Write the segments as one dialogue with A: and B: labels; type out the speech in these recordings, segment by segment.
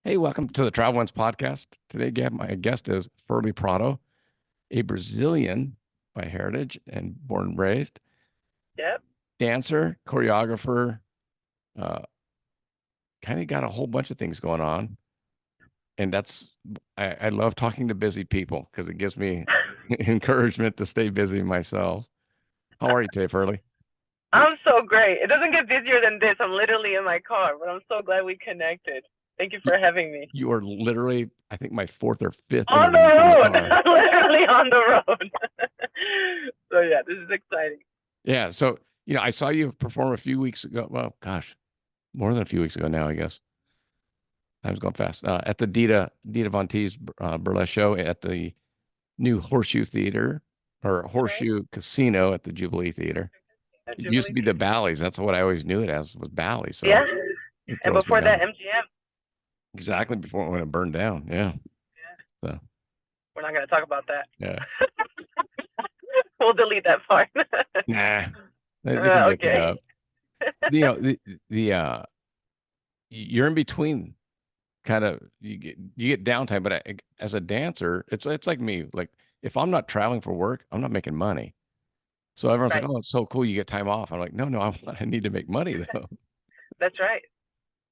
A: Hey, welcome to the Travel Ones podcast. Today, my guest is Ferly Prado, a Brazilian by heritage and born and raised,
B: Yep.
A: dancer, choreographer, uh, kind of got a whole bunch of things going on. And I love talking to busy people because it gives me encouragement to stay busy myself. How are you today, Ferly?
B: I'm so great. It doesn't get busier than this. I'm literally in my car, but I'm so glad we connected. Thank you
A: You,
B: for having me.
A: you are literally, I think, my fourth or fifth
B: On the
A: interview from the
B: road.
A: car.
B: I'm literally on the road. So yeah, this is exciting.
A: Yeah. So, I saw you perform a few weeks ago. Well, gosh, more than a few weeks ago now, I guess. Time's going fast. At the Dita Von Teese burlesque show at the new Horseshoe Theater or
B: Okay.
A: Horseshoe Casino at the Jubilee Theater.
B: At
A: It used to
B: Jubilee
A: be the
B: Theater.
A: Bally's. That's what I always knew it as was Bally's. So
B: Yeah.
A: it
B: And
A: throws me
B: before that,
A: off.
B: MGM.
A: Exactly before when it burned down. Yeah.
B: Yeah.
A: So
B: We're not gonna talk about that.
A: yeah.
B: We'll delete that part.
A: Nah. They can make it
B: Okay.
A: up. The you're in between kind of you get downtime, but as a dancer, it's like me. Like if I'm not traveling for work, I'm not making money. So everyone's like,
B: Right.
A: "Oh, it's so cool, you get time off." I'm like, "No, no, I need to make money though."
B: That's right.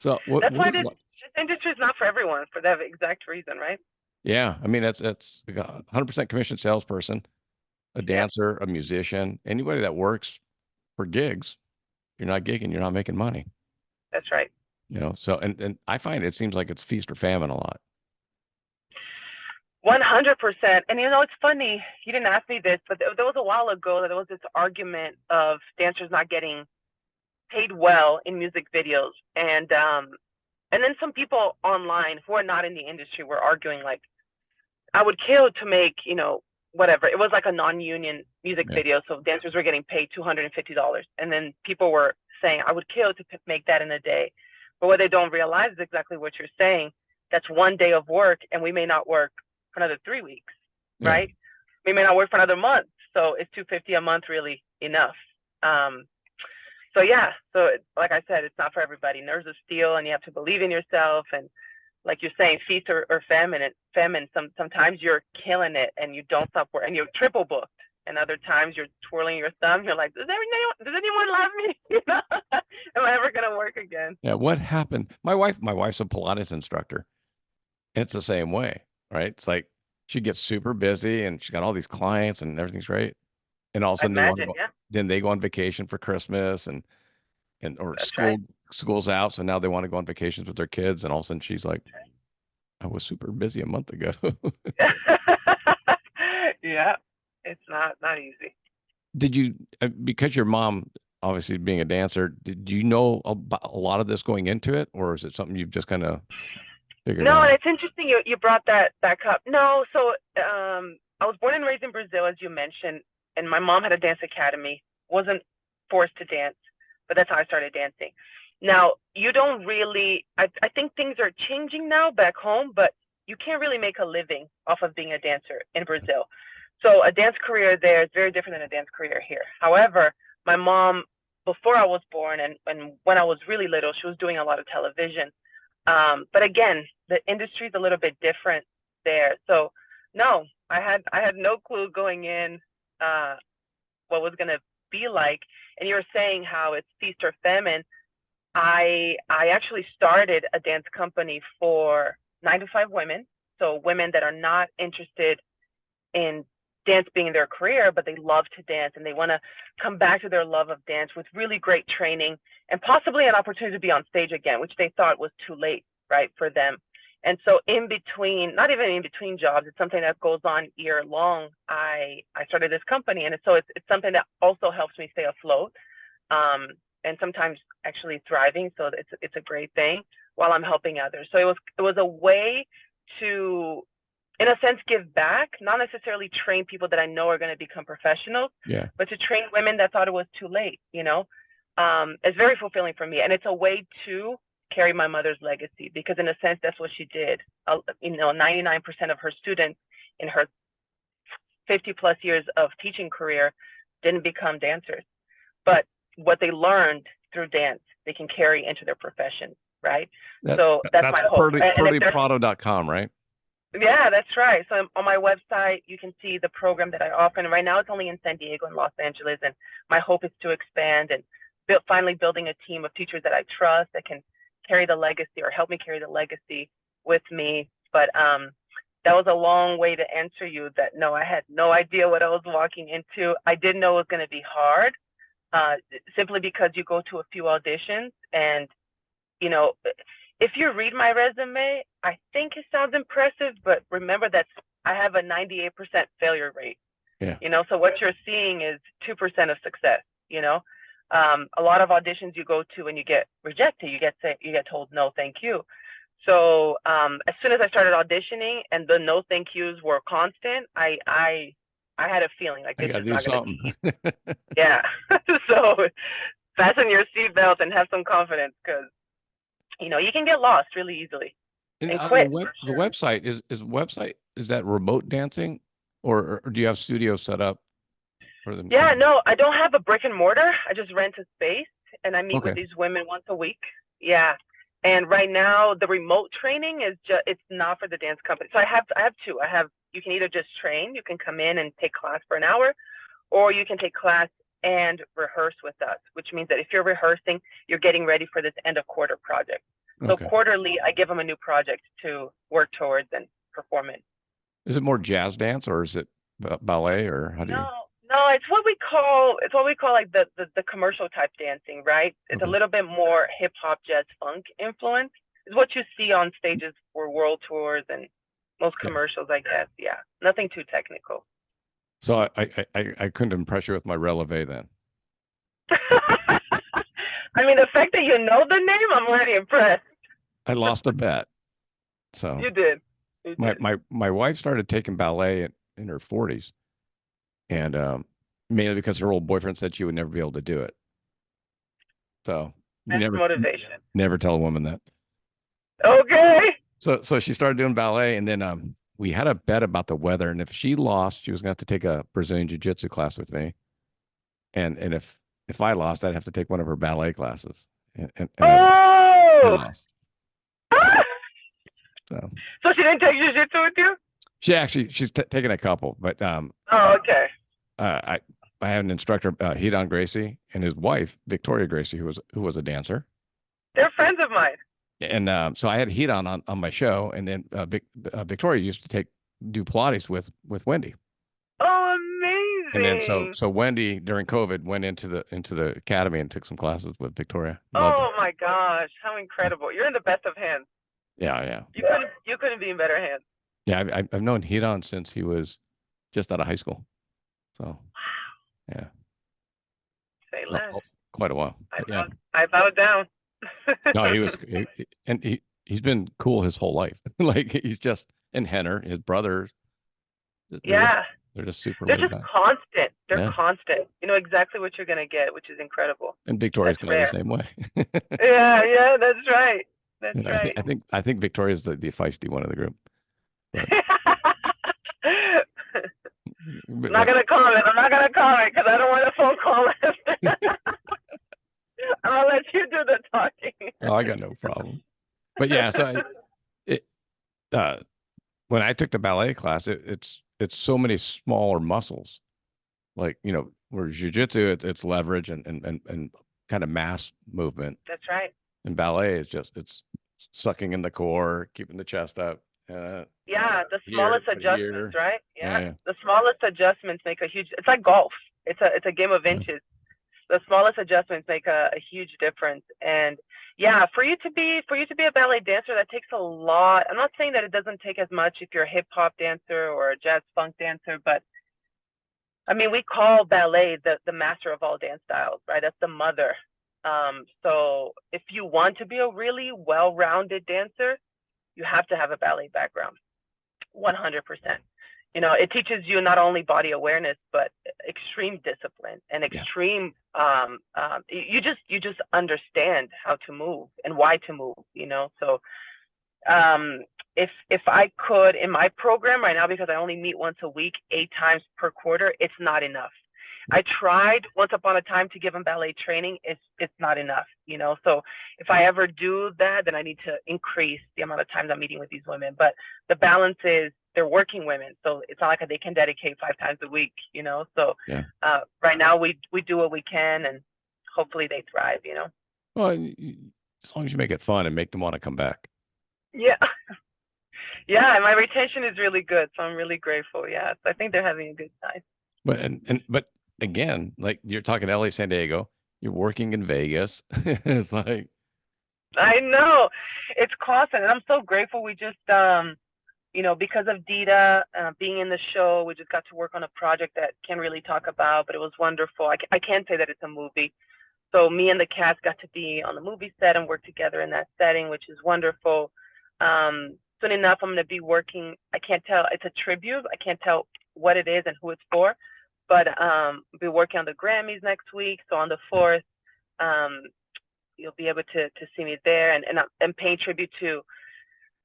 A: So what
B: That's
A: what
B: why
A: is
B: this
A: like?
B: this industry is not for everyone for that exact reason, right?
A: Yeah, I mean that's like a 100% commission salesperson, a
B: Yep.
A: dancer, a musician, anybody that works for gigs. You're not gigging, you're not making money.
B: That's right.
A: So and I find it seems like it's feast or famine a lot.
B: 100%. And it's funny, you didn't ask me this, but there was a while ago that there was this argument of dancers not getting paid well in music videos. And then some people online who are not in the industry were arguing like, I would kill to make, whatever. It was like a non-union music
A: Yeah,
B: video, so dancers were getting paid $250. And then people were saying, I would kill to make that in a day. But what they don't realize is exactly what you're saying. That's one day of work, and we may not work for another 3 weeks,
A: yeah,
B: right? We may not work for another month. So is 250 a month really enough? Um, so yeah, so like I said, it's not for everybody. Nerves of steel, and you have to believe in yourself. And like you're saying, feast or famine. Famine. Sometimes you're killing it, and you don't stop working, and you're triple booked. And other times you're twirling your thumb. You're like, does anyone love me? Am I ever gonna work again?
A: yeah. What happened? My wife's a Pilates instructor. And it's the same way, right? It's like she gets super busy and she's got all these clients and everything's great. And all of a
B: I
A: sudden
B: imagine. Yeah,
A: then they go on vacation for Christmas and or
B: that's right.
A: school's out. So now they want to go on vacations with their kids. And all of a sudden she's like, I was super busy a month ago.
B: Yeah, it's not easy.
A: Did you, because your mom, obviously being a dancer, did you know about a lot of this going into it? Or is it something you've just kind of figured
B: No,
A: out?
B: and it's interesting you brought that back up. No, so I was born and raised in Brazil, as you mentioned, and my mom had a dance academy. Wasn't forced to dance, but that's how I started dancing. Now, you don't really, I think things are changing now back home, but you can't really make a living off of being a dancer in Brazil. So a dance career there is very different than a dance career here. However, my mom, before I was born and when I was really little, she was doing a lot of television. But again, the industry is a little bit different there. So no, I had no clue going in uh, what was gonna be like. And you were saying how it's feast or famine. I actually started a dance company for 9 to 5 women, so women that are not interested in dance being their career, but they love to dance and they want to come back to their love of dance with really great training and possibly an opportunity to be on stage again, which they thought was too late, right, for them. And so in between, not even in between jobs, it's something that goes on year long. I started this company, and it's something that also helps me stay afloat, um, and sometimes actually thriving. So it's a great thing while I'm helping others. So it was a way to, in a sense, give back, not necessarily train people that I know are going to become professionals,
A: Yeah.
B: but to train women that thought it was too late. It's very fulfilling for me. And it's a way to carry my mother's legacy because, in a sense, that's what she did. 99% of her students in her 50 plus years of teaching career didn't become dancers, but what they learned through dance they can carry into their profession, right?
A: That
B: So that's
A: that's
B: my hope. And if there's
A: ferlyprado.com, right?
B: yeah, that's right. So on my website, you can see the program that I offer. And right now, it's only in San Diego and Los Angeles. And my hope is to expand and finally building a team of teachers that I trust that can carry the legacy or help me carry the legacy with me. But that was a long way to answer you. That no, I had no idea what I was walking into. I didn't know it was going to be hard, simply because you go to a few auditions and you know, if you read my resume, I think it sounds impressive, but remember that I have a 98% failure rate.
A: Yeah.
B: So what you're seeing is 2% of success. A lot of auditions you go to and you get rejected, you get told no, thank you. So as soon as I started auditioning and the no thank yous were constant, I had a feeling like
A: I
B: this
A: got to
B: is
A: do
B: not going to be
A: something.
B: easy. Yeah. So fasten your seatbelt and have some confidence because you can get lost really easily
A: And
B: and
A: the
B: quit.
A: the website is that remote dancing, or do you have studios set up for them?
B: Yeah, no, I don't have a brick and mortar. I just rent a space and I meet with
A: Okay.
B: these women once a week. Yeah. And right now the remote training is it's not for the dance company. So I have two. You can either just train, you can come in and take class for an hour, or you can take class and rehearse with us, which means that if you're rehearsing, you're getting ready for this end of quarter project. So
A: Okay.
B: quarterly, I give them a new project to work towards and perform in.
A: Is it more jazz dance or is it ballet, or how do
B: No,
A: you?
B: no, it's what we call like the commercial type dancing, right? It's a
A: Okay.
B: little bit more hip hop, jazz, funk influence. Is what you see on stages for world tours and most
A: Yeah.
B: commercials, I guess. Yeah, nothing too technical.
A: So I couldn't impress you with my releve then.
B: I mean, the fact that you know the name, I'm already impressed.
A: I lost a bet. So
B: You did. You
A: my
B: did.
A: my wife started taking ballet in her 40s, and mainly because her old boyfriend said she would never be able to do it. So you
B: That's motivation.
A: never tell a woman that.
B: Okay.
A: So she started doing ballet, and then we had a bet about the weather, and if she lost, she was going to have to take a Brazilian jiu-jitsu class with me, and if I lost, I'd have to take one of her ballet classes, and I
B: Oh.
A: lost. So
B: So she didn't take jiu-jitsu with you?
A: she's taken a couple, but
B: Oh, okay.
A: I I had an instructor, Hidon Gracie, and his wife Victoria Gracie, who was a dancer,
B: They're friends of mine.
A: and so I had Hidon on my show, and then Victoria used to do Pilates with Wendy.
B: Oh,
A: And then
B: amazing.
A: so Wendy during COVID went into the academy and took some classes with Victoria. Loved it.
B: Oh my gosh, how incredible. You're in the best of hands.
A: Yeah, yeah,
B: You couldn't be in better hands.
A: yeah. I've known Hidon since he was just out of high school. So yeah,
B: Say
A: so,
B: less.
A: quite a while.
B: I
A: But yeah,
B: bowed, I bowed down.
A: no, and he's been cool his whole life. Like he's just and Henner, his brother,
B: Yeah,
A: they're just super
B: they're
A: laid
B: just
A: back.
B: constant. They're
A: Yeah,
B: constant. You know exactly what you're gonna get, which is incredible.
A: and Victoria's
B: That's
A: kind of the
B: rare.
A: same way.
B: Yeah, yeah, that's right. That's
A: And
B: right.
A: I think Victoria's the feisty one of the group. But,
B: I'm not gonna comment. I'm not gonna comment because I don't want a phone call after. I'm gonna let you do the talking.
A: oh, I got no problem. But yeah, so it uh when I took the ballet class, it's so many smaller muscles. Like, where jujitsu, it's leverage and kind of mass movement.
B: That's right.
A: And ballet is just it's sucking in the core, keeping the chest up.
B: Yeah, the
A: Here,
B: smallest
A: put it
B: adjustments,
A: here.
B: right?
A: Yeah,
B: Yeah,
A: yeah.
B: the smallest adjustments make a huge. It's like golf. It's a game of
A: Yeah.
B: inches. The smallest adjustments make a huge difference. And yeah, for you to be a ballet dancer, that takes a lot. I'm not saying that it doesn't take as much if you're a hip hop dancer or a jazz funk dancer, but I mean, we call ballet the master of all dance styles, right? That's the mother. So if you want to be a really well-rounded dancer, you have to have a ballet background. 100%. It teaches you not only body awareness, but extreme discipline and
A: Yeah.
B: extreme. You just understand how to move and why to move. So um, if I could in my program right now, because I only meet once a week, 8 times per quarter, it's not enough. I tried once upon a time to give them ballet training. It's not enough, you know. So if I ever do that, then I need to increase the amount of times I'm meeting with these women. But the balance is they're working women, so it's not like they can dedicate 5 times a week, you know. So
A: Yeah.
B: right now we do what we can, and hopefully they thrive, you know.
A: Well, as long as you make it fun and make them want to come back.
B: Yeah. Yeah, and my retention is really good, so I'm really grateful. Yeah, so I think they're having a good time.
A: But again, like you're talking LA, San Diego, you're working in Vegas. It's like,
B: I know it's constant, and I'm so grateful. We just, you know, because of Dita being in the show, we just got to work on a project that can't really talk about, but it was wonderful. I can't say that it's a movie. So me and the cast got to be on the movie set and work together in that setting, which is wonderful. Soon enough, I'm going to be working. I can't tell. It's a tribute. I can't tell what it is and who it's for, but I'll be working on the Grammys next week. So on the 4th, you'll be able to see me there, and I'm paying tribute to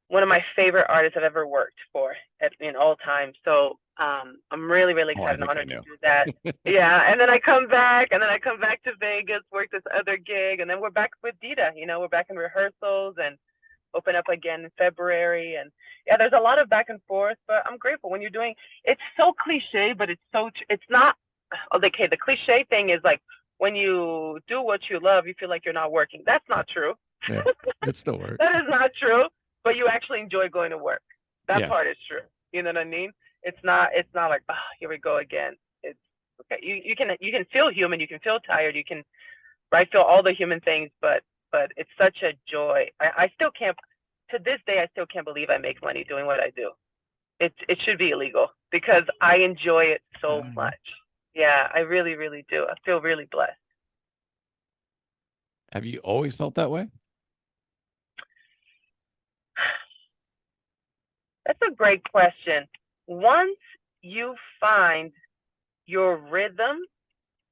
B: one of my favorite artists I've ever worked for in all time. So I'm really, really
A: oh, I
B: excited and
A: think I
B: honored to
A: know.
B: do that. Yeah, and then I come back, to Vegas, work this other gig, and then we're back with Dita. You know, we're back in rehearsals and open up again in February. And yeah, there's a lot of back and forth, but I'm grateful when you're doing. It's so cliche, but it's not. Okay, the cliche thing is like when you do what you love, you feel like you're not working. That's
A: Yeah.
B: not true.
A: Yeah. It still works.
B: That is not true. But you actually enjoy going to work. That
A: Yeah.
B: part is true. You know what I mean? It's not like, oh, here we go again. It's okay. You can feel human. You can feel tired. You can feel all the human things. But it's such a joy. I still can't. To this day, I still can't believe I make money doing what I do. It should be illegal because I enjoy it so much. Yeah, I really, really do. I feel really blessed.
A: Have you always felt that way?
B: That's a great question. Once you find your rhythm,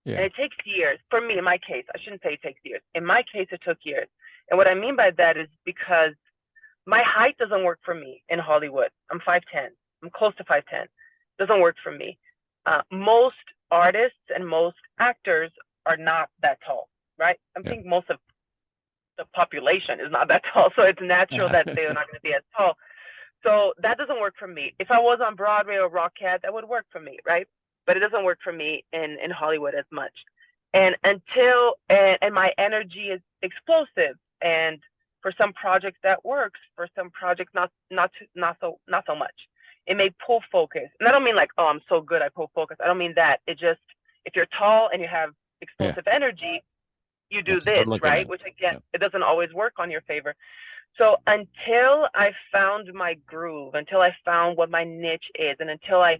A: Yeah.
B: and it takes years. For me, in my case, I shouldn't say it takes years. In my case, it took years. And what I mean by that is because my height doesn't work for me in Hollywood. I'm 5'10". I'm close to 5'10". Doesn't work for me. Most artists and most actors are not that tall, right? I
A: Yeah.
B: think most of the population is not that tall, so it's natural that they're not going to be as tall. So that doesn't work for me. If I was on Broadway or Rockette, that would work for me, right? But it doesn't work for me in Hollywood as much. And my energy is explosive, and for some projects that works, for some projects not so much. It may pull focus, and I don't mean like, oh, I'm so good I pull focus. I don't mean that. It just, if you're tall and you have explosive energy, you do
A: That's what they're
B: this,
A: looking
B: right?
A: at.
B: Which again,
A: Yeah.
B: it doesn't always work on your favor. So until I found my groove, until I found what my niche is, and until I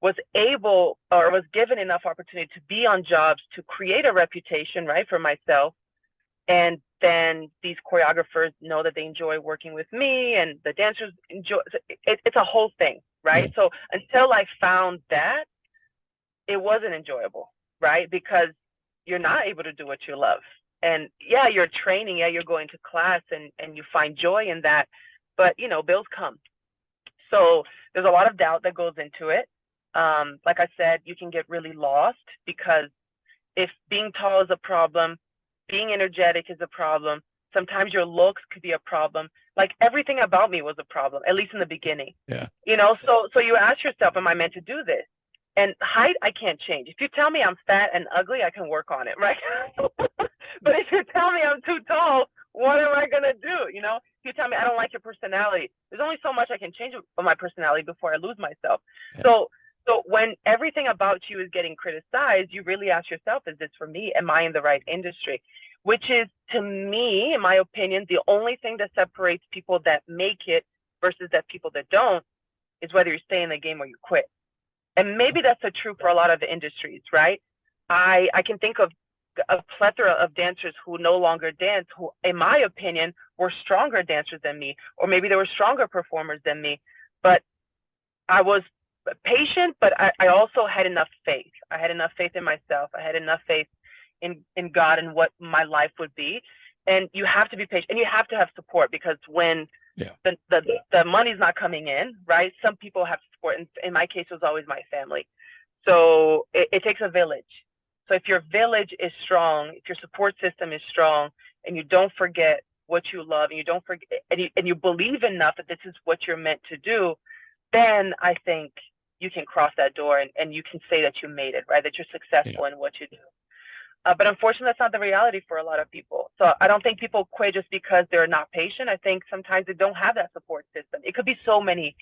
B: was able or was given enough opportunity to be on jobs to create a reputation, right, for myself, and then these choreographers know that they enjoy working with me, and the dancers enjoy. It's a whole thing, right?
A: Yeah.
B: So until I found that, it wasn't enjoyable, right? Because you're not able to do what you love. And yeah, you're training, yeah, you're going to class, and you find joy in that, but you know, bills come. So there's a lot of doubt that goes into it. Like I said, you can get really lost because if being tall is a problem, being energetic is a problem, sometimes your looks could be a problem. Like everything about me was a problem, at least in the beginning.
A: Yeah.
B: You know, so you ask yourself, am I meant to do this? And height, I can't change. If you tell me I'm fat and ugly, I can work on it, right? But if you tell me I'm too tall, what am I gonna do? You know, if you tell me I don't like your personality, there's only so much I can change of my personality before I lose myself.
A: Yeah.
B: So when everything about you is getting criticized, you really ask yourself, is this for me? Am I in the right industry? Which is, to me, in my opinion, the only thing that separates people that make it versus that people that don't is whether you stay in the game or you quit. And maybe that's true for a lot of the industries, right? I can think of a plethora of dancers who no longer dance, who, in my opinion, were stronger dancers than me, or maybe they were stronger performers than me. But I was patient, but I also had enough faith. I had enough faith in myself. I had enough faith in God and what my life would be. And you have to be patient, and you have to have support, because when the money's not coming in, right? Some people have support. And in my case, it was always my family. So it takes a village. So if your village is strong, if your support system is strong, and you don't forget what you love, and you don't forget, and you believe enough that this is what you're meant to do, then I think you can cross that door, and you can say that you made it, right? That you're successful in what you do. But unfortunately, that's not the reality for a lot of people. So I don't think people quit just because they're not patient. I think sometimes they don't have that support system. It could be so many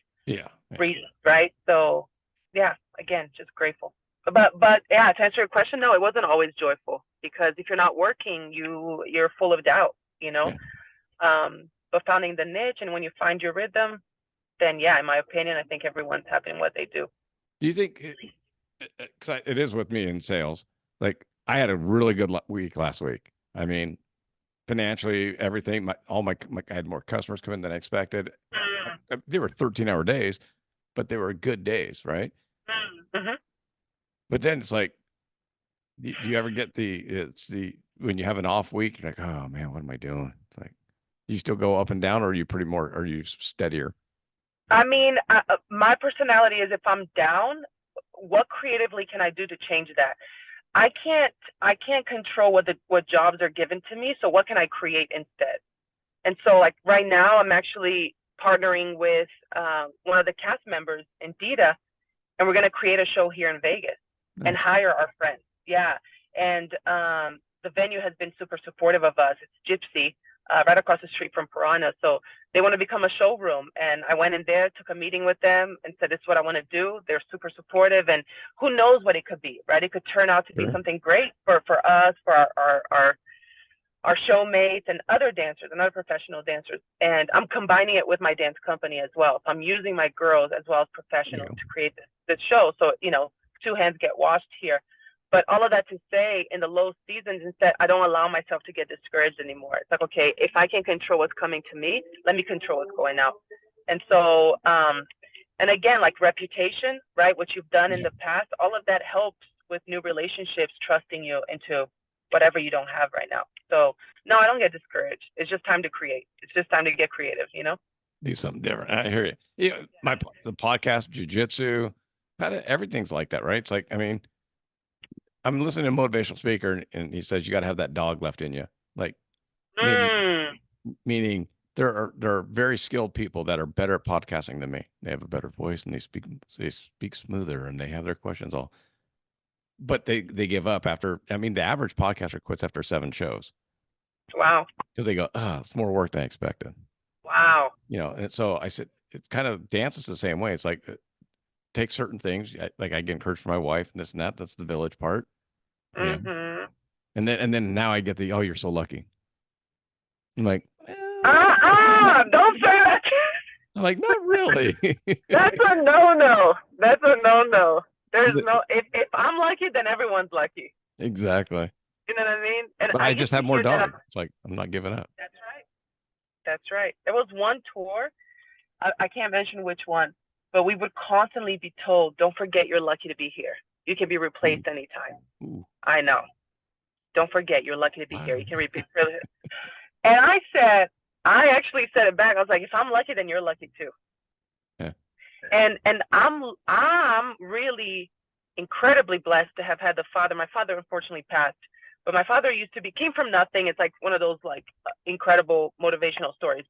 B: reasons, right? So yeah, again, just grateful. But yeah, to answer your question, no, it wasn't always joyful, because if you're not working, you're full of doubt, you know. But finding the niche, and when you find your rhythm, then yeah, in my opinion, I think everyone's happy in what they do.
A: Do you think, because it is with me in sales, like I had a really good week last week. I mean, financially, everything, I had more customers come in than I expected. They were 13-hour days, but they were good days, right?
B: Mm-hmm.
A: But then it's like, do you ever get when you have an off week, you're like, oh man, what am I doing? It's like, do you still go up and down, or are you steadier?
B: I mean, my personality is, if I'm down, what creatively can I do to change that? I can't control what jobs are given to me. So what can I create instead? And so, like right now, I'm actually partnering with one of the cast members in Dita, and we're going to create a show here in Vegas and hire our friends. Yeah, and the venue has been super supportive of us. It's Gypsy, right across the street from Piranha. So they want to become a showroom, and I went in there, took a meeting with them, and said, "This is what I want to do." They're super supportive, and who knows what it could be, right? It could turn out to be something great for us, for our showmates and other dancers and other professional dancers. And I'm combining it with my dance company as well. So I'm using my girls as well as professionals to create this show. So, you know, two hands get washed here. But all of that to say, in the low seasons, instead, I don't allow myself to get discouraged anymore. It's like, okay, if I can control what's coming to me, let me control what's going out. And so, and again, like reputation, right? What you've done in the past, all of that helps with new relationships, trusting you into whatever you don't have right now. So no, I don't get discouraged. It's just time to create. It's just time to get creative, you know?
A: Do something different. I hear you. Yeah, the podcast, jujitsu, everything's like that, right? It's like, I mean, I'm listening to a motivational speaker, and he says you got to have that dog left in you. Like, meaning there are very skilled people that are better at podcasting than me. They have a better voice, and they speak smoother, and they have their questions all. But they give up after. I mean, the average podcaster quits after 7 shows.
B: Wow.
A: Because they go, it's more work than I expected.
B: Wow.
A: You know, and so I said, it kind of dances the same way. It's like, take certain things, like I get encouraged from my wife and this and that. That's the village part. You know? And then now I get the, you're so lucky. I'm like,
B: don't say that.
A: I'm like, not really.
B: That's a no-no. That's a no-no. There's no, if I'm lucky, then everyone's lucky.
A: Exactly.
B: You know what I mean? And
A: but I just have more dogs. It's like, I'm not giving up.
B: That's right. That's right. There was one tour, I can't mention which one, but we would constantly be told, don't forget you're lucky to be here. You can be replaced anytime. I know. Don't forget you're lucky to be here. You can repeat. And I actually said it back. I was like, if I'm lucky, then you're lucky too.
A: Yeah.
B: And I'm really incredibly blessed to have had the father. My father unfortunately passed, but my father came from nothing. It's like one of those like incredible motivational stories,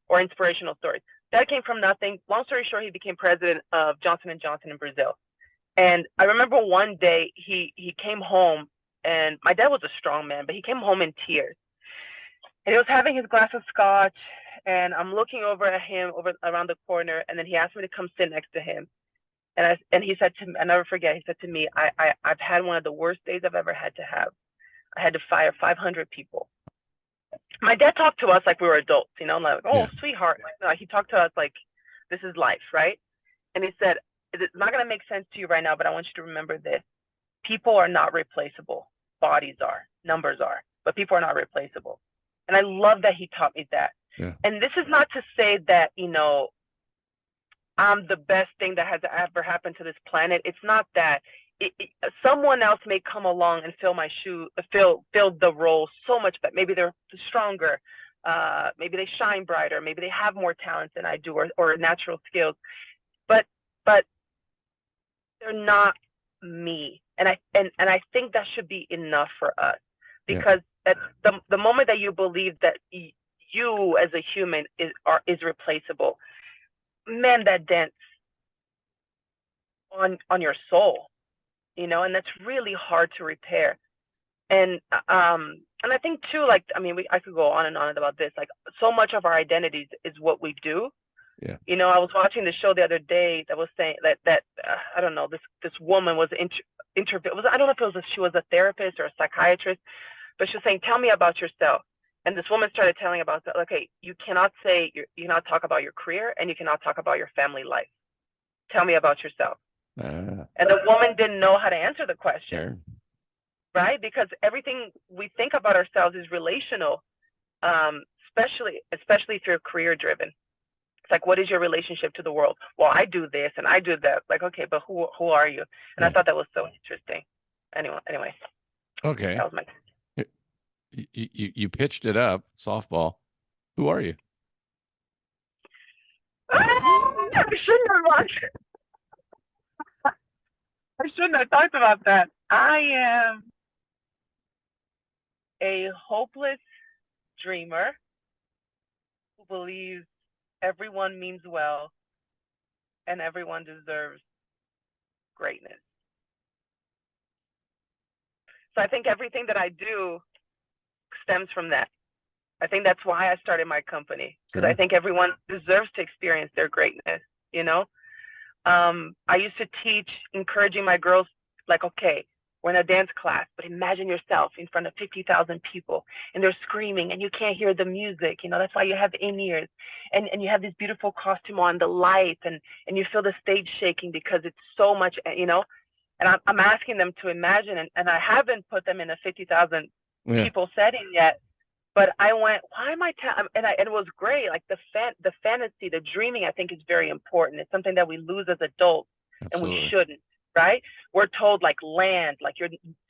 B: or inspirational stories. Dad came from nothing. Long story short, he became president of Johnson & Johnson in Brazil. And I remember one day he came home, and my dad was a strong man, but he came home in tears. And he was having his glass of scotch, and I'm looking over at him around the corner, and then he asked me to come sit next to him. And he said to me, I never forget, he said to me, I've had one of the worst days I've ever had to have. I had to fire 500 people. My dad talked to us like we were adults, you know, like, sweetheart. Like, he talked to us like this is life, right? And he said, it's not going to make sense to you right now, but I want you to remember this. People are not replaceable. Bodies are, numbers are, but people are not replaceable. And I love that he taught me that. Yeah. And this is not to say that, you know, I'm the best thing that has ever happened to this planet. It's not that. Someone else may come along and fill my shoe, fill the role so much better. Maybe they're stronger. Maybe they shine brighter. Maybe they have more talent than I do, or natural skills. But they're not me. And I think that should be enough for us,
A: Yeah.
B: because at the moment that you believe that you as a human is replaceable, man, that dents on your soul, and that's really hard to repair. And I think too, like, I mean, I could go on and on about this. Like, so much of our identities is what we do.
A: Yeah.
B: I was watching the show the other day that was saying that I don't know, this woman was interview was, I don't know if it was she was a therapist or a psychiatrist, but she was saying, tell me about yourself. And this woman started telling about, okay, you cannot you cannot talk about your career, and you cannot talk about your family life. Tell me about yourself. And the woman didn't know how to answer the question.
A: Sure.
B: Right? Because everything we think about ourselves is relational, especially if you're career driven. It's like, what is your relationship to the world? Well, I do this and I do that. Like, okay, but who are you? And I thought that was so interesting. Anyway,
A: Okay.
B: that was my.
A: You pitched it up, softball. Who are you?
B: I shouldn't have watched. I shouldn't have talked about that. I am a hopeless dreamer who believes everyone means well and everyone deserves greatness. So I think everything that I do stems from that. I think that's why I started my company, because I think everyone deserves to experience their greatness. I used to teach, encouraging my girls, like, okay, we're in a dance class, but imagine yourself in front of 50,000 people and they're screaming and you can't hear the music. That's why you have in-ears, and you have this beautiful costume on, the lights, and you feel the stage shaking because it's so much, and I'm asking them to imagine, and I haven't put them in a 50,000 people setting yet. But I went, why am I and it was great. Like the fantasy, the dreaming, I think is very important. It's something that we lose as adults. Absolutely. And we shouldn't, right? We're told, like, land, like you're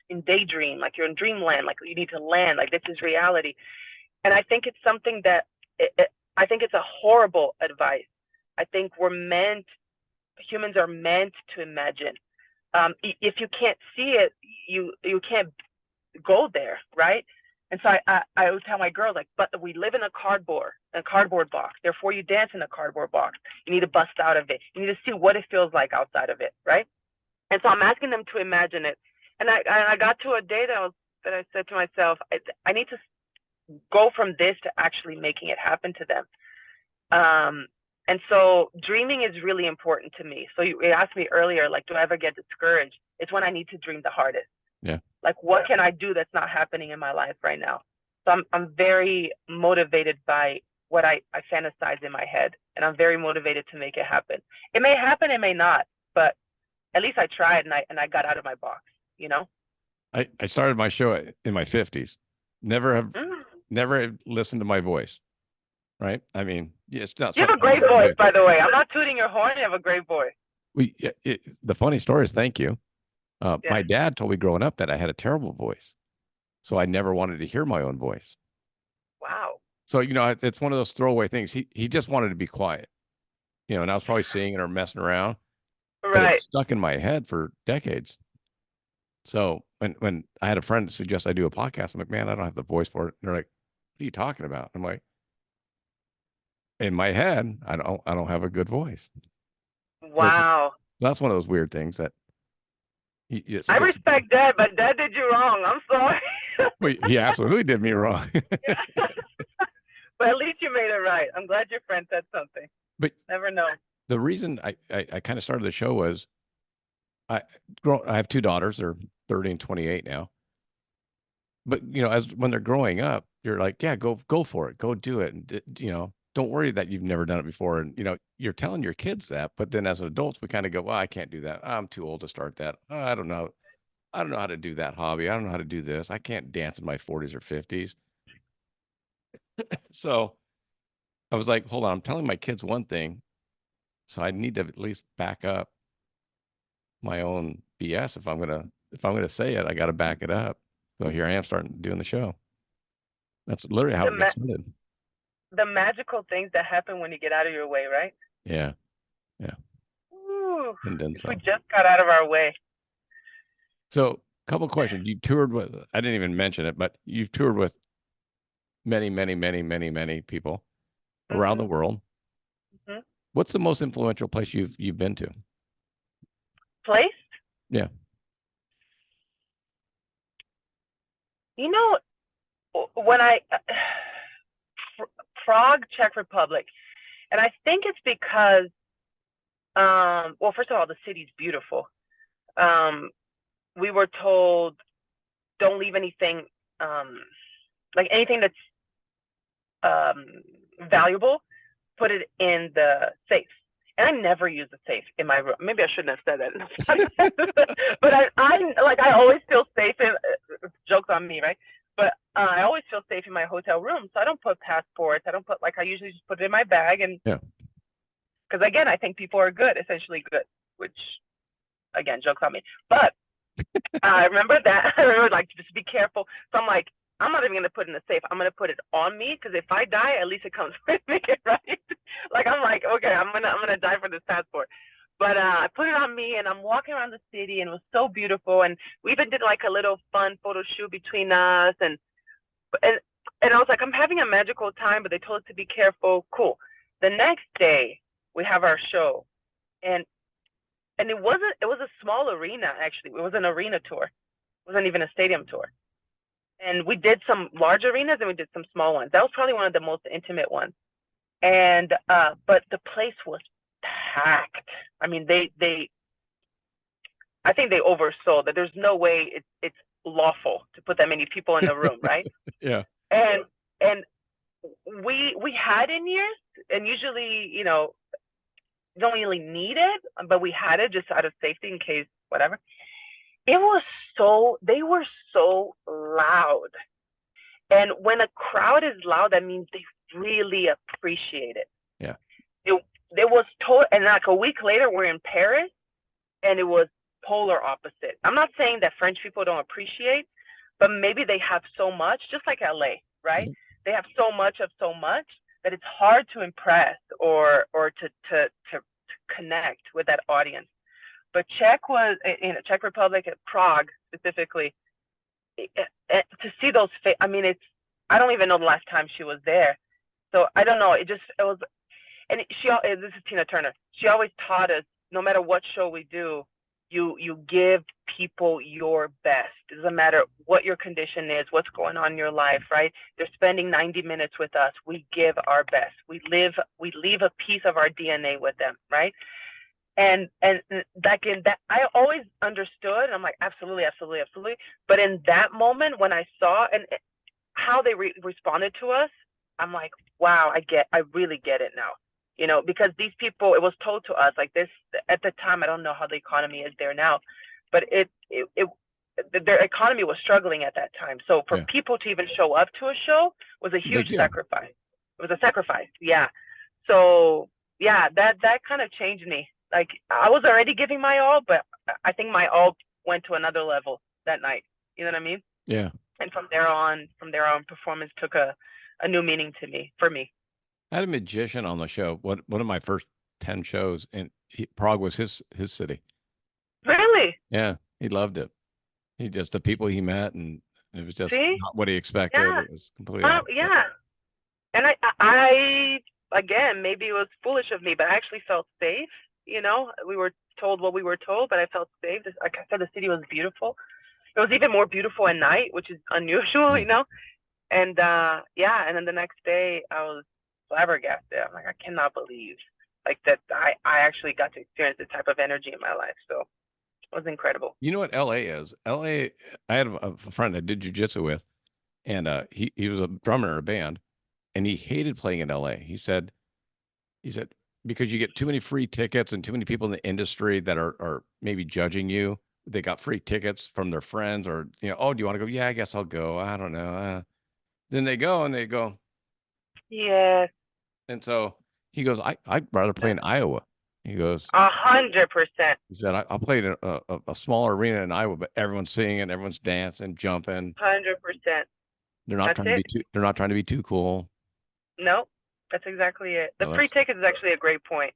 B: in daydream, like you're in dreamland, like you need to land, like this is reality. And I think it's something that I think it's a horrible advice. I think humans are meant to imagine. If you can't see it, you can't go there, right? And so I would tell my girls, like, but we live in a cardboard box. Therefore, you dance in a cardboard box. You need to bust out of it. You need to see what it feels like outside of it, right? And so I'm asking them to imagine it. And I got to a day that I said to myself, I need to go from this to actually making it happen to them. And so dreaming is really important to me. So you asked me earlier, like, do I ever get discouraged? It's when I need to dream the hardest.
A: Yeah.
B: Like, what can I do that's not happening in my life right now? So I'm very motivated by what I fantasize in my head, and I'm very motivated to make it happen. It may happen, it may not, but at least I tried, and I got out of my box.
A: I started my show in my 50s. Never have listened to my voice. Right? I mean, it's not.
B: You have a great voice, by the way. I'm not tooting your horn. You have a great voice.
A: The funny story is, thank you. My dad told me growing up that I had a terrible voice, so I never wanted to hear my own voice.
B: Wow.
A: So it's one of those throwaway things. He just wanted to be quiet, and I was probably singing or messing around, but it stuck in my head for decades. So when I had a friend suggest I do a podcast, I'm like, man, I don't have the voice for it. And they're like, what are you talking about? I'm like, in my head, I don't have a good voice.
B: Wow.
A: So that's one of those weird things that.
B: I respect Dad, but Dad did you wrong. I'm sorry.
A: Well, he absolutely did me wrong.
B: But at least you made it right. I'm glad your friend said something.
A: But
B: never know.
A: The reason I kind of started the show was I have two daughters. They're 30 and 28 now. But when they're growing up, you're like, yeah, go for it, go do it, and don't worry that you've never done it before. And you're telling your kids that, but then as adults, we kind of go, well, I can't do that. I'm too old to start that. I don't know how to do that hobby. I don't know how to do this. I can't dance in my 40s or 50s. So I was like, hold on, I'm telling my kids one thing, so I need to at least back up my own BS. If I'm gonna say it, I got to back it up. So here I am starting doing the show. That's literally how it gets started.
B: The magical things that happen when you get out of your way, right?
A: Yeah.
B: Ooh,
A: And then
B: if we just got out of our way.
A: So, couple questions. You toured with, I didn't even mention it, but you've toured with many, many, many, many, many people around the
B: Mm-hmm.
A: world.
B: Mm-hmm.
A: What's the most influential place you've been to?
B: Place?
A: Yeah.
B: You know, when I Prague, Czech Republic, and I think it's because, well, first of all, the city's beautiful. Um, we were told don't leave anything, like anything that's um, valuable, put it in the safe. And I never use the safe in my room. Maybe I shouldn't have said that in the podcast. But I always feel safe in, jokes on me, right? But I always feel safe in my hotel room. So I don't put passports. I don't put, like, I usually just put it in my bag. And
A: Yeah.
B: because again, I think people are good, essentially good, which again, jokes on me. But I remember that. I remember, like, just be careful. So I'm like, I'm not even gonna put it in the safe. I'm gonna put it on me because if I die, at least it comes with me, right? Like I'm like, okay, I'm gonna die for this passport. But I put it on me, and I'm walking around the city, and it was so beautiful. And we even did like a little fun photo shoot between us, and and I was like, I'm having a magical time. But they told us to be careful. Cool. The next day, we have our show, and it wasn't. It was a small arena actually. It was an arena tour. It wasn't even a stadium tour. And we did some large arenas and we did some small ones. That was probably one of the most intimate ones. And but the place was packed. I mean, they I think they oversold that. There's no way it's lawful to put that many people in the room, right?
A: Yeah.
B: And and we had in years, and usually, you don't really need it, but we had it just out of safety in case whatever. They were so loud. And when a crowd is loud, that means they really appreciate it.
A: Yeah.
B: It was total, and like a week later, we're in Paris, and it was polar opposite. I'm not saying that French people don't appreciate, but maybe they have so much, just like LA, right?
A: Mhm.
B: They have so much of so much that it's hard to impress or to connect with that audience. But Czech was in Czech Republic, at Prague specifically, to see those. I mean, I don't even know the last time she was there, so I don't know. It was, and this is Tina Turner. She always taught us, no matter what show we do, you give people your best. It doesn't matter what your condition is, what's going on in your life, right? They're spending 90 minutes with us. We give our best. We leave a piece of our DNA with them, right? And that I always understood, and I'm like, absolutely, absolutely, absolutely. But in that moment when I saw and how they responded to us, I'm like, wow, I really get it now. Because these people, it was told to us like this at the time. I don't know how the economy is there now, but their economy was struggling at that time. So for
A: Yeah.
B: people to even show up to a show was a
A: Big
B: huge
A: deal.
B: sacrifice. It was a sacrifice, yeah. So yeah, that kind of changed me. Like I was already giving my all, but I think my all went to another level that night. You know what I mean?
A: Yeah.
B: And from there on, performance took a new meaning for me.
A: I had a magician on the show. One of my first 10 shows, and Prague was his city.
B: Really?
A: Yeah, he loved it. He just the people he met, and it was just
B: See?
A: not what he expected.
B: Yeah.
A: It was completely opposite.
B: Yeah. And I again, maybe it was foolish of me, but I actually felt safe. We were told what we were told, but I felt safe. Like I said, the city was beautiful. It was even more beautiful at night, which is unusual,
A: Yeah.
B: And yeah, and then the next day I was flabbergasted. I'm like, I cannot believe like that I actually got to experience this type of energy in my life. So it was incredible.
A: You know what LA is? LA, I had a friend I did jujitsu with, and he was a drummer in a band, and he hated playing in LA. He said because you get too many free tickets and too many people in the industry that are maybe judging you. They got free tickets from their friends, or oh, do you want to go? Yeah, I guess I'll go. I don't know. Then they go and they go,
B: Yes,
A: and so he goes, I'd rather play in Iowa. He goes,
B: 100%.
A: he said, I'll play in a smaller arena in Iowa, but everyone's singing, everyone's dancing, jumping.
B: 100%.
A: They're not
B: That's
A: trying to
B: it.
A: be too. They're not trying to be too cool.
B: No, that's exactly it. The
A: So
B: free
A: that's
B: ticket is actually a great point.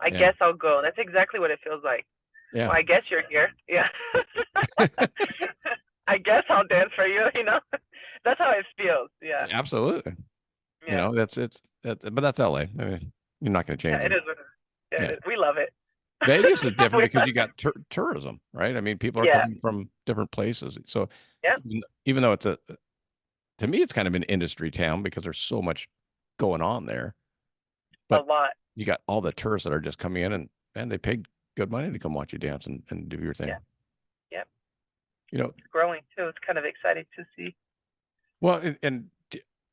B: I
A: yeah.
B: guess I'll go. That's exactly what it feels like.
A: Yeah.
B: Well, I guess you're here. Yeah. I guess I'll dance for you, you know? That's how it feels. Yeah.
A: Absolutely. You
B: Yeah.
A: know, but that's LA. I mean, you're not going to
B: Yeah,
A: change
B: it
A: it.
B: is what it is. Yeah, it
A: Yeah.
B: is. We love it.
A: Vegas is different because you got tourism, right? I mean, people are
B: Yeah.
A: coming from different places. So
B: Yeah.
A: even though to me, it's kind of an industry town because there's so much going on there.
B: A
A: But
B: lot.
A: you got all the tourists that are just coming in and they paid good money to come watch you dance and do your thing.
B: Yeah. Yeah.
A: You know,
B: It's growing too. It's kind of exciting to see.
A: well,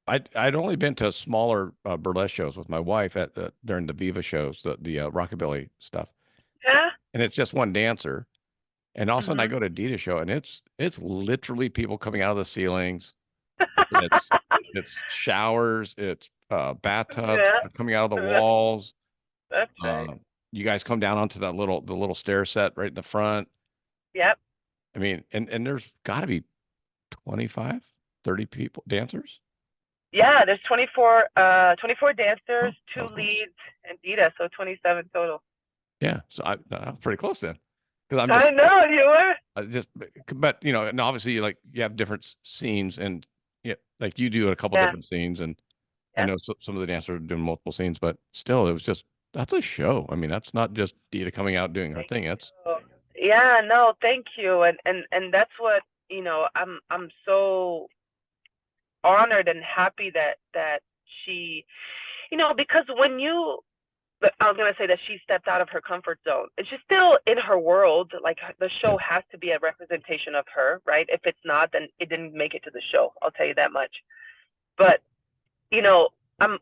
A: I'd only been to smaller burlesque shows with my wife at during the Viva shows, the rockabilly stuff,
B: Yeah.
A: and it's just one dancer. And all of a sudden, I
B: Mhm.
A: go to Dita show, and it's literally people coming out of the ceilings. It's it's showers, it's bathtubs
B: Yeah.
A: coming out of the walls.
B: That's right.
A: Uh, you guys come down onto the little stair set right in the front.
B: Yep.
A: I mean, and there's got to be 25, 30 people dancers.
B: Yeah, there's 24 dancers,
A: Oh, that
B: two
A: was close.
B: leads, and Dita, so 27 total.
A: Yeah, so I was pretty close then, because
B: I know you were.
A: but you know, and obviously you have different scenes, and yeah, like you do a couple
B: Yeah.
A: different scenes, and I
B: Yeah.
A: know some of the dancers are doing multiple scenes, but still, it was just that's a show. I mean, that's not just Dita coming out doing her
B: Thank
A: thing. That's
B: you. Yeah, no, thank you. And that's what, I'm so honored and happy that she, because when you I was gonna say that she stepped out of her comfort zone. And she's still in her world. Like the
A: yeah,
B: show has to be a representation of her, right? If it's not, then it didn't make it to the show. I'll tell you that much. But you know, I'm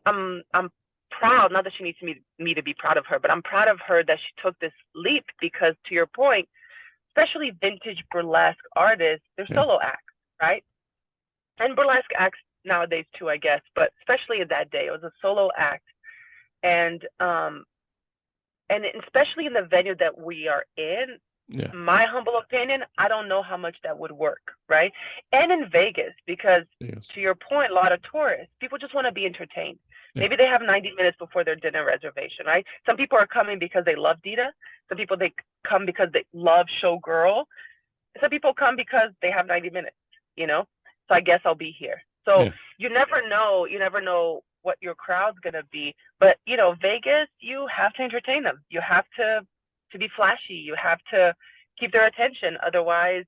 B: proud. Not that she needs me to be proud of her, but I'm proud of her that she took this leap because, to your point, especially vintage burlesque artists, they're
A: yeah,
B: solo acts, right? And burlesque acts nowadays too, I guess. But especially in that day, it was a solo act, and especially in the venue that we are in,
A: yeah,
B: my humble opinion, I don't know how much that would work, right? And in Vegas, because
A: yes,
B: to your point, a lot of tourists, people just want to be entertained.
A: yeah,
B: Maybe they have 90 minutes before their dinner reservation, right? Some people are coming because they love Dita. Some people they come because they love Showgirl. Some people come because they have 90 minutes, you know? So I guess I'll be here. So
A: yeah,
B: you never know what your crowd's gonna be. But Vegas, you have to entertain them. You have to be flashy. You have to keep their attention. Otherwise,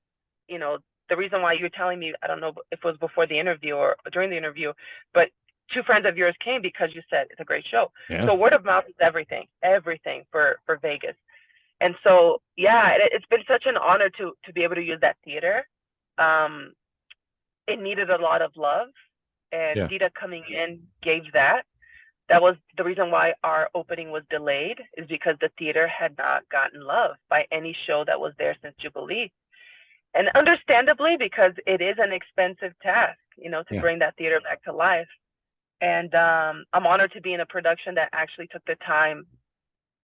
B: you know, the reason why you're telling me, I don't know if it was before the interview or during the interview, but two friends of yours came because you said it's a great show.
A: yeah,
B: So word of mouth is everything for Vegas. And so, yeah, it's been such an honor to be able to use that theater. Um, it needed a lot of love, and
A: yeah,
B: Dita coming in gave that. That was the reason why our opening was delayed, is because the theater had not gotten love by any show that was there since Jubilee. And understandably, because it is an expensive task, to
A: yeah,
B: bring that theater back to life. And I'm honored to be in a production that actually took the time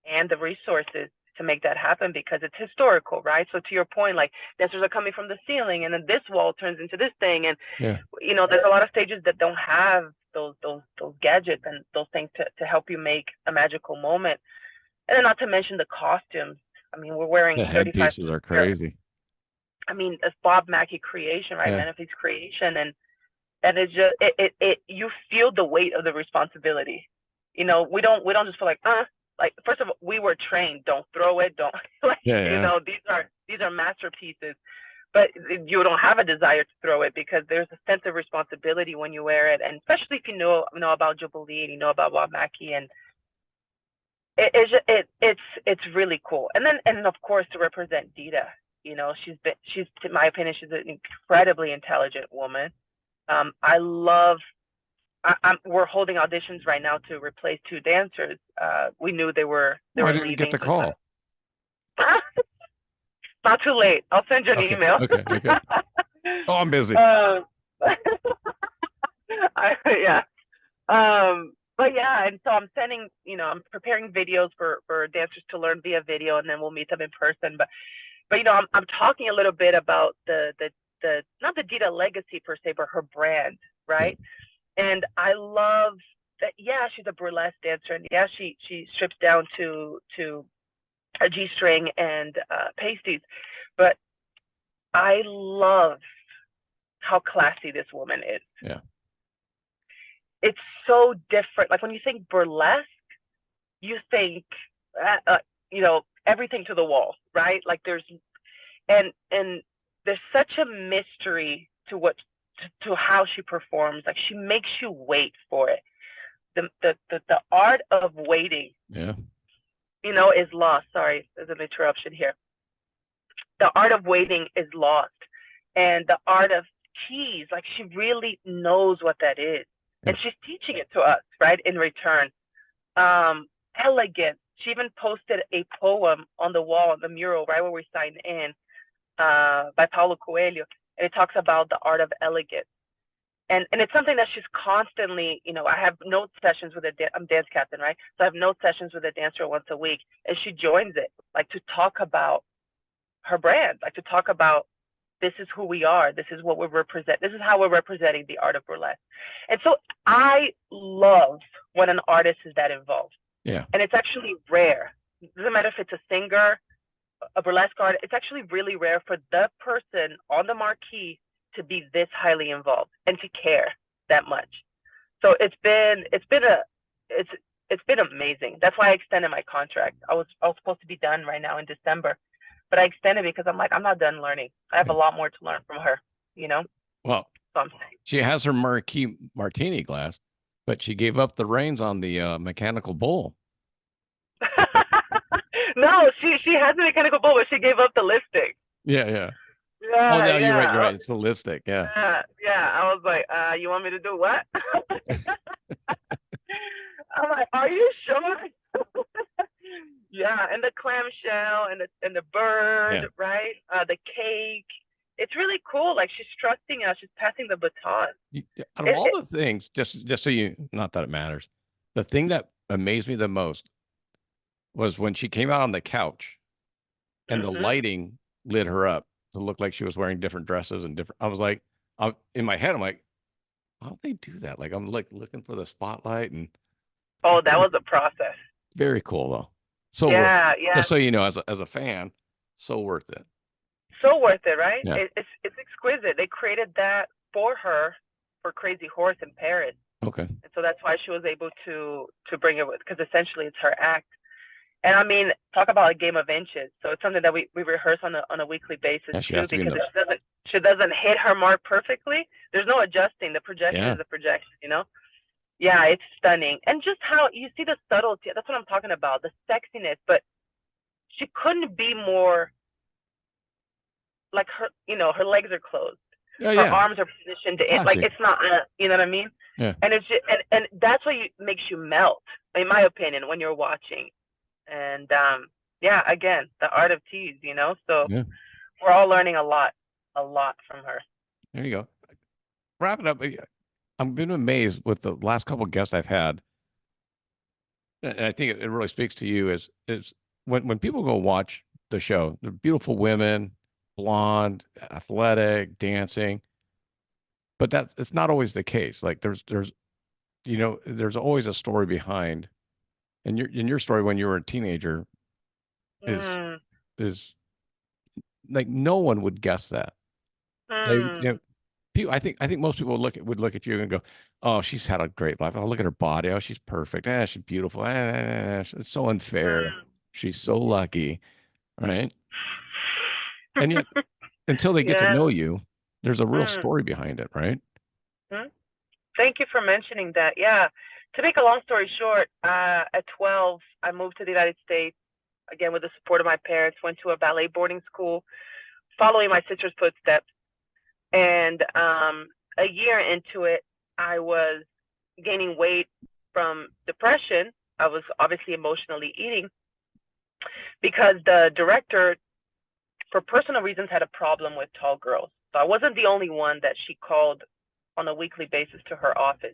B: and the resources to make that happen, because it's historical, right? So to your point, like dancers are coming from the ceiling, and then this wall turns into this thing, and
A: yeah,
B: there's a lot of stages that don't have those gadgets and those things to help you make a magical moment. And then not to mention the costumes. I mean, we're wearing
A: the
B: 35.
A: headpieces are crazy.
B: I mean, it's Bob Mackie creation, right?
A: Yeah,
B: Menifee's creation, and it's just you feel the weight of the responsibility. We don't just feel like first of all, we were trained, don't throw it, don't like
A: yeah, yeah,
B: these are masterpieces, but you don't have a desire to throw it because there's a sense of responsibility when you wear it, and especially if you know about Jubilee and you know about Bob Mackie, and it's really cool. And of course, to represent Dita, she's in my opinion, she's an incredibly intelligent woman. I love. We're holding auditions right now to replace two dancers. We knew they were
A: Well, I didn't even get
B: leaving,
A: the
B: but
A: call.
B: not too late. I'll send you an
A: Okay,
B: email.
A: okay, okay. Oh, I'm busy.
B: um, yeah. But yeah, and so I'm preparing videos for dancers to learn via video, and then we'll meet them in person. But I'm talking a little bit about the not the Dita legacy per se, but her brand,
A: Yeah,
B: right? And I love that. Yeah, she's a burlesque dancer, and yeah, she strips down to a G-string and pasties. But I love how classy this woman is.
A: Yeah.
B: It's so different. Like when you think burlesque, you think, everything to the wall, right? Like and there's such a mystery to to how she performs. Like she makes you wait for it. The art of waiting,
A: Yeah.
B: is lost. Sorry, there's an interruption here. The art of waiting is lost, and the art of tease, like she really knows what that is,
A: Yeah.
B: and she's teaching it to us, right? In return, elegant. She even posted a poem on the wall, the mural, right where we sign in, by Paulo Coelho, and it talks about the art of elegance. And it's something that she's constantly, I have note sessions with I'm dance captain, right? So I have note sessions with a dancer once a week, and she joins it, like to talk about her brand, like to talk about this is who we are, this is what we represent, this is how we're representing the art of burlesque. And so I love when an artist is that involved.
A: Yeah.
B: And it's actually rare. It doesn't matter if it's a singer, a burlesque artist, it's actually really rare for the person on the marquee to be this highly involved and to care that much. So it's been amazing. That's why I extended my contract. I was supposed to be done right now in December, but I extended because I'm like, I'm not done learning. I have a lot more to learn from her, you know?
A: Well,
B: So I'm saying.
A: she has her marquee martini glass, but she gave up the reins on the mechanical bull.
B: No, she has a mechanical bull, but she gave up the lipstick.
A: Yeah, yeah. Oh,
B: Yeah,
A: no, you're right.
B: yeah.
A: You're right. It's the lipstick. Yeah.
B: Yeah. I was like, you want me to do what? I'm like, are you sure? Yeah, and the clamshell and the bird,
A: Yeah.
B: right? The cake. It's really cool. Like she's trusting us. She's passing the baton.
A: Out of
B: It,
A: all
B: it,
A: the things, just so you, not that it matters, the thing that amazed me the most was when she came out on the couch and the
B: mhm.
A: lighting lit her up to look like she was wearing different dresses and different. I was like, in my head, I'm like, how do they do that? Like, I'm like looking for the spotlight and
B: Oh, that
A: very,
B: was a process.
A: very cool though. So worth it.
B: Yeah, yeah.
A: Just so you know, as a fan, so worth it.
B: So worth it, right?
A: Yeah.
B: It's exquisite. They created that for her for Crazy Horse in Paris,
A: Okay.
B: and so that's why she was able to bring it with, because essentially it's her act. And I mean, talk about a game of inches. So it's something that we rehearse on a weekly basis
A: Yeah, she
B: too,
A: has to be in
B: because
A: the.
B: if she doesn't hit her mark perfectly, there's no adjusting. The projection
A: Yeah.
B: is a projection, you know? Yeah, it's stunning. And just how you see the subtlety, that's what I'm talking about, the sexiness, but she couldn't be more like her legs are closed.
A: Yeah.
B: Her
A: Yeah.
B: arms are positioned in, like
A: Classy.
B: it's not, you know what I mean?
A: Yeah.
B: And it's just, and that's what makes you melt, in my opinion, when you're watching. And yeah, again, the art of tease, so
A: Yeah.
B: we're all learning a lot from her.
A: There you go. Wrap it up. I've been amazed with the last couple of guests I've had, and I think it really speaks to you is when people go watch the show, they're beautiful women, blonde, athletic, dancing, but that it's not always the case. Like there's there's always a story behind, and your story when you were a teenager is
B: Mm,
A: is like no one would guess that. They,
B: mm,
A: people, I think most people would look at you and go, "Oh, she's had a great life. Oh, look at her body. Oh, she's perfect. She's beautiful. It's so unfair.
B: mm.
A: She's so lucky, right?" And yet, until they get to
B: Yeah.
A: know you, there's a real
B: Mm,
A: story behind it, right?
B: mm. Thank you for mentioning that. Yeah. To make a long story short, at 12, I moved to the United States, again with the support of my parents, went to a ballet boarding school, following my sister's footsteps. And a year into it, I was gaining weight from depression. I was obviously emotionally eating because the director, for personal reasons, had a problem with tall girls. So I wasn't the only one that she called on a weekly basis to her office.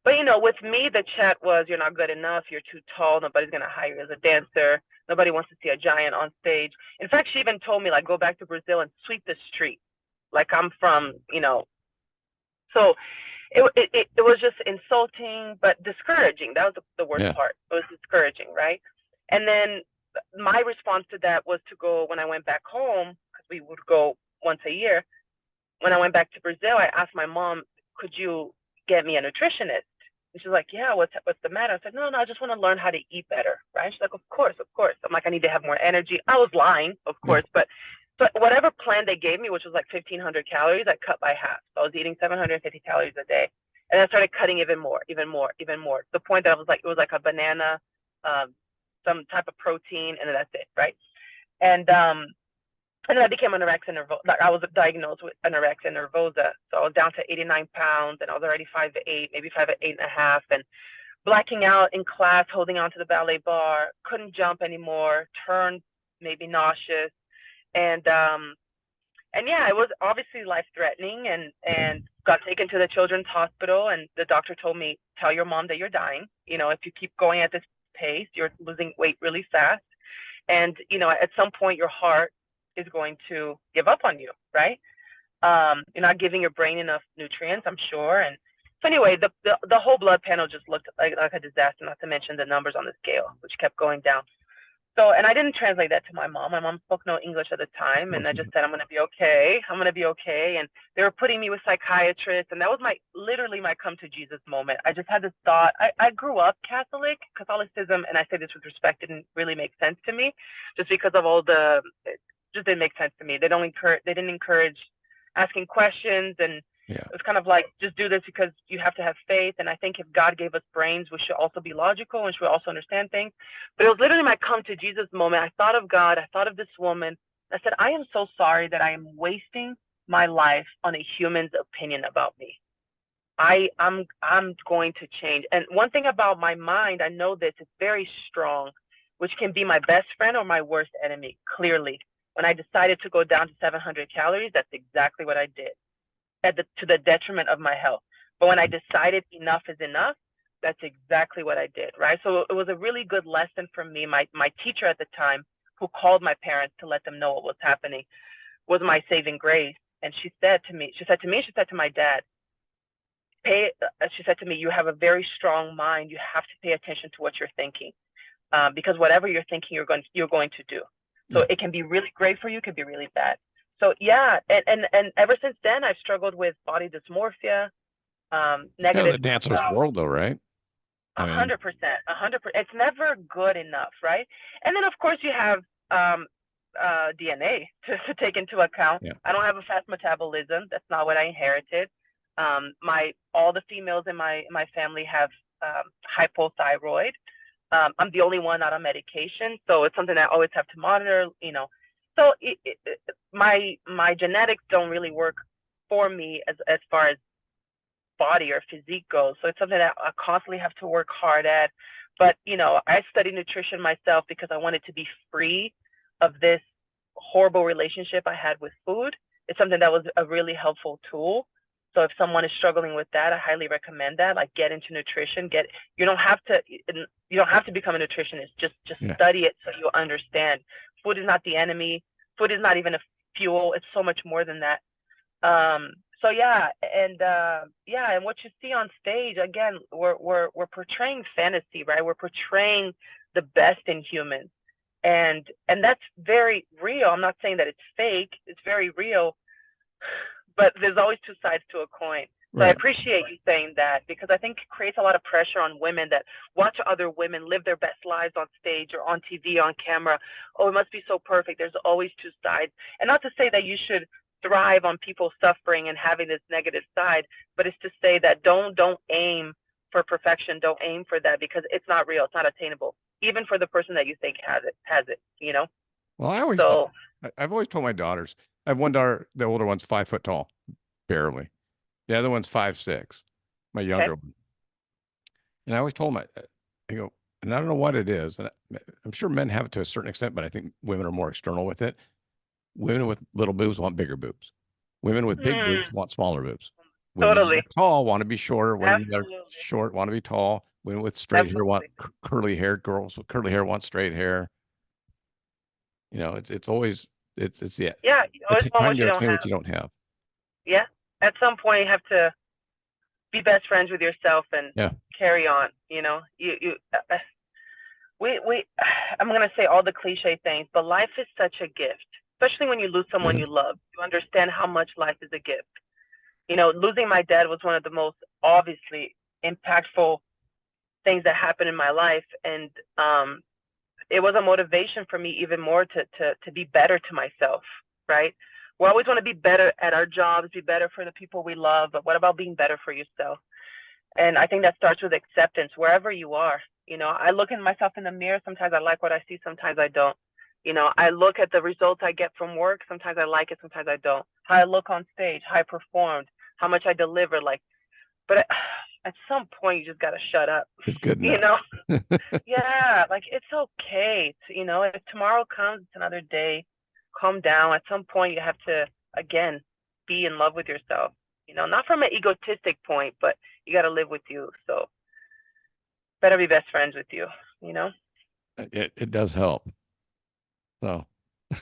B: But with me, the chat was, you're not good enough, you're too tall, nobody's gonna hire you as a dancer, nobody wants to see a giant on stage. In fact, she even told me, like, go back to Brazil and sweep the street. Like I'm from, so it was just insulting but discouraging. That was the worst
A: Yeah.
B: part. It was discouraging, right? And then my response to that was to go when I went back home, because we would go once a year. When I went back to Brazil, I asked my mom, could you get me a nutritionist? And she's like, yeah, what's the matter? I said, no, I just want to learn how to eat better, right? She's like, of course, of course. I'm like, I need to have more energy. I was lying, of
A: Yeah.
B: course, but whatever plan they gave me, which was like 1,500 calories, I cut by half. So I was eating 750 calories a day, and I started cutting even more, even more, even more. To the point that I was like, it was like a banana, some type of protein, and then that's it, right? And then I became anorexia nervosa. Like I was diagnosed with anorexia nervosa. So I was down to 89 pounds, and I was already 5'8", maybe 5'8.5", and blacking out in class, holding on to the ballet bar, couldn't jump anymore, turned maybe nauseous, and yeah, it was obviously life threatening, and got taken to the children's hospital, and the doctor told me, tell your mom that you're dying. If you keep going at this pace, you're losing weight really fast, and at some point your heart is going to give up on you, right? You're not giving your brain enough nutrients, I'm sure. And so anyway, the whole blood panel just looked like a disaster, not to mention the numbers on the scale, which kept going down. So, and I didn't translate that to my mom. My mom spoke no English at the time, and I just said, I'm going to be okay. I'm going to be okay. And they were putting me with psychiatrists, and that was literally my come to Jesus moment. I just had this thought. I grew up Catholic. Catholicism, and I say this with respect, didn't really make sense to me, just because of it just didn't make sense to me. They didn't encourage asking questions, and
A: Yeah.
B: it was kind of like, just do this because you have to have faith. And I think if God gave us brains, we should also be logical and should also understand things. But it was literally my come to Jesus moment. I thought of God. I thought of this woman. I said, I am so sorry that I am wasting my life on a human's opinion about me. I'm going to change. And one thing about my mind, I know this, it's very strong, which can be my best friend or my worst enemy, clearly. When I decided to go down to 700 calories, that's exactly what I did, to the detriment of my health. But when I decided enough is enough, that's exactly what I did, right? So it was a really good lesson for me. My teacher at the time, who called my parents to let them know what was happening, was my saving grace. And she said to my dad, she said to me, you have a very strong mind. You have to pay attention to what you're thinking, because whatever you're thinking, you're going to do. So it can be really great for you, it can be really bad. So yeah, and ever since then, I've struggled with body dysmorphia,
A: It's kind of
B: negative.
A: the dancer's world, though, right?
B: 100%, 100%. It's never good enough, right? And then of course you have DNA to take into account.
A: Yeah.
B: I don't have a fast metabolism. That's not what I inherited. All the females in my family have hypothyroid. I'm the only one not on medication, so it's something I always have to monitor. So my genetics don't really work for me as far as body or physique goes. So it's something that I constantly have to work hard at. But I studied nutrition myself because I wanted to be free of this horrible relationship I had with food. It's something that was a really helpful tool. So if someone is struggling with that, I highly recommend that. Like, get into nutrition. You don't have to become a nutritionist. Just study it so you understand. Food is not the enemy. Food is not even a fuel. It's so much more than that. So yeah, and what you see on stage, again, we're portraying fantasy, right? We're portraying the best in humans, and that's very real. I'm not saying that it's fake. It's very real, but there's always two sides to a coin. So I appreciate you saying that, because I think it creates a lot of pressure on women that watch other women live their best lives on stage or on TV, on camera. Oh, it must be so perfect. There's always two sides. And not to say that you should thrive on people suffering and having this negative side, but it's to say that don't aim for perfection. Don't aim for that, because it's not real. It's not attainable, even for the person that you think has it.
A: Well, I've always told my daughters, I have one daughter, the older one's 5 foot tall, barely. The other one's 5'6", my younger one. And I always told them, I go, and I don't know what it is, and I'm sure men have it to a certain extent, but I think women are more external with it. Women with little boobs want bigger boobs. Women with big boobs want smaller boobs. Women
B: Totally.
A: that are tall want to be shorter. Women that are short want to be tall. Women with straight hair want curly hair. Girls with curly hair want straight hair. It's always it's the
B: you always want
A: trying
B: what
A: to
B: you don't
A: attain
B: have.
A: what you don't have.
B: Yeah, at some point you have to be best friends with yourself and carry on. We I'm going to say all the cliche things, but life is such a gift, especially when you lose someone you love. You understand how much life is a gift. Losing my dad was one of the most obviously impactful things that happened in my life. And it was a motivation for me even more to be better to myself, right? We always want to be better at our jobs, be better for the people we love, but what about being better for yourself? And I think that starts with acceptance wherever you are. I look at myself in the mirror. Sometimes I like what I see. Sometimes I don't. I look at the results I get from work. Sometimes I like it. Sometimes I don't. How I look on stage, how I performed, how much I deliver. But at some point, you just got to shut up.
A: It's good enough.
B: Yeah, it's okay. If tomorrow comes, it's another day. Calm down. At some point, you have to, again, be in love with yourself. Not from an egotistic point, but you got to live with you. So better be best friends with you,
A: It does help. So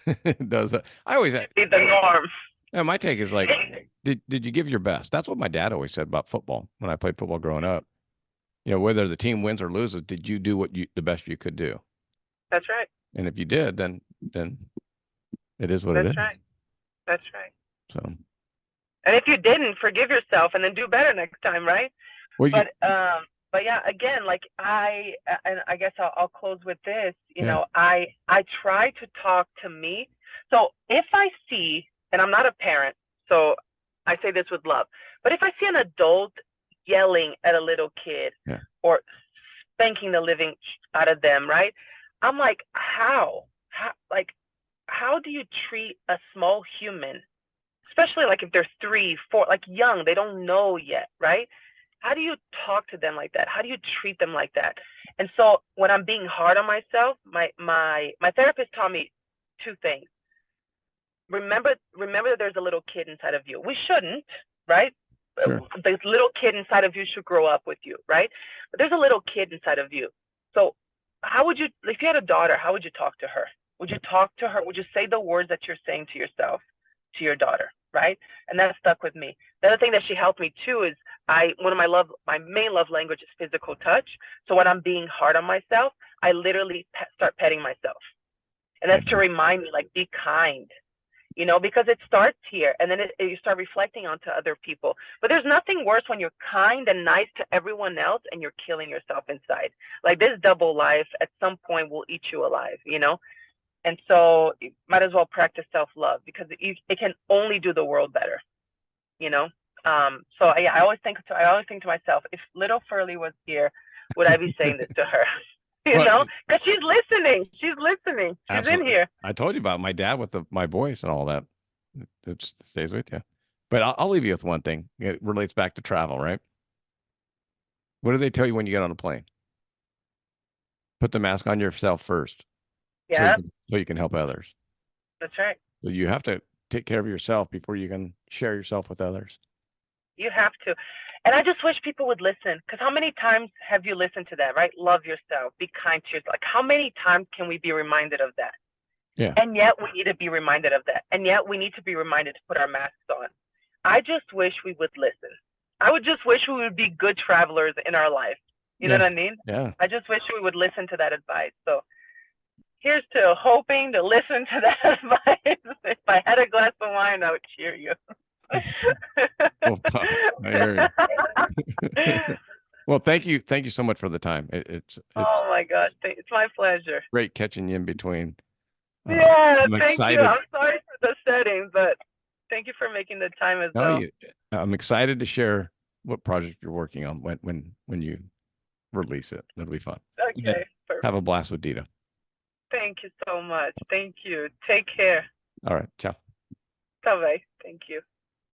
A: it does. I always
B: be the norm.
A: Yeah, my take is did you give your best? That's what my dad always said about football when I played football growing up. Whether the team wins or loses, did you do the best you could do?
B: That's right.
A: And if you did, then it is what it is.
B: That's right. That's right.
A: So.
B: And if you didn't, forgive yourself and then do better next time, right?
A: Well,
B: but yeah, again, and I guess I'll close with this.
A: Yeah.
B: I try to talk to me. So if I see, and I'm not a parent, so I say this with love, but if I see an adult yelling at a little kid or spanking the living out of them, right? I'm like, how do you treat a small human, especially if they're 3, 4, young, they don't know yet, right? How do you talk to them like that? How do you treat them like that? And so when I'm being hard on myself, my therapist taught me 2 things. Remember that there's a little kid inside of you. We shouldn't, right?
A: Sure.
B: The little kid inside of you should grow up with you, right? But there's a little kid inside of you. So how would you, if you had a daughter, how would you talk to her? Would you talk to her? Would you say the words that you're saying to yourself, to your daughter, right? And that stuck with me. The other thing that she helped me too is one of my main love language is physical touch. So when I'm being hard on myself, I literally start petting myself. And that's to remind me, be kind, because it starts here and then you start reflecting onto other people. But there's nothing worse when you're kind and nice to everyone else and you're killing yourself inside. This double life at some point will eat you alive, And so you might as well practice self-love because it can only do the world better, So I always think to myself, if little Ferly was here, would I be saying this to her? Because she's listening. She's listening. She's
A: Absolutely.
B: in here.
A: I told you about my dad with my voice and all that. It stays with you. But I'll leave you with one thing. It relates back to travel, right? What do they tell you when you get on a plane? Put the mask on yourself first.
B: Yeah.
A: So you can help others.
B: That's right.
A: So you have to take care of yourself before you can share yourself with others.
B: You have to. And I just wish people would listen, because how many times have you listened to that, right? Love yourself, be kind to yourself. How many times can we be reminded of that?
A: Yeah.
B: And yet we need to be reminded of that. And yet we need to be reminded to put our masks on. I just wish we would listen. I would just wish we would be good travelers in our life. You know what I mean?
A: Yeah.
B: I just wish we would listen to that advice. So here's to hoping to listen to that advice. If I had a glass of wine, I would cheer you.
A: Well, I hear you. Well, thank you so much for the time. It's
B: oh my gosh, it's my pleasure.
A: Great catching you in between.
B: Yeah, thank you. I'm sorry for the setting, but thank you for making the time as well.
A: I'm excited to share what project you're working on when you release it. That'll be fun.
B: Okay.
A: Have a blast with Dita.
B: Thank you so much. Thank you. Take care.
A: All right. Ciao.
B: Bye-bye. Thank you.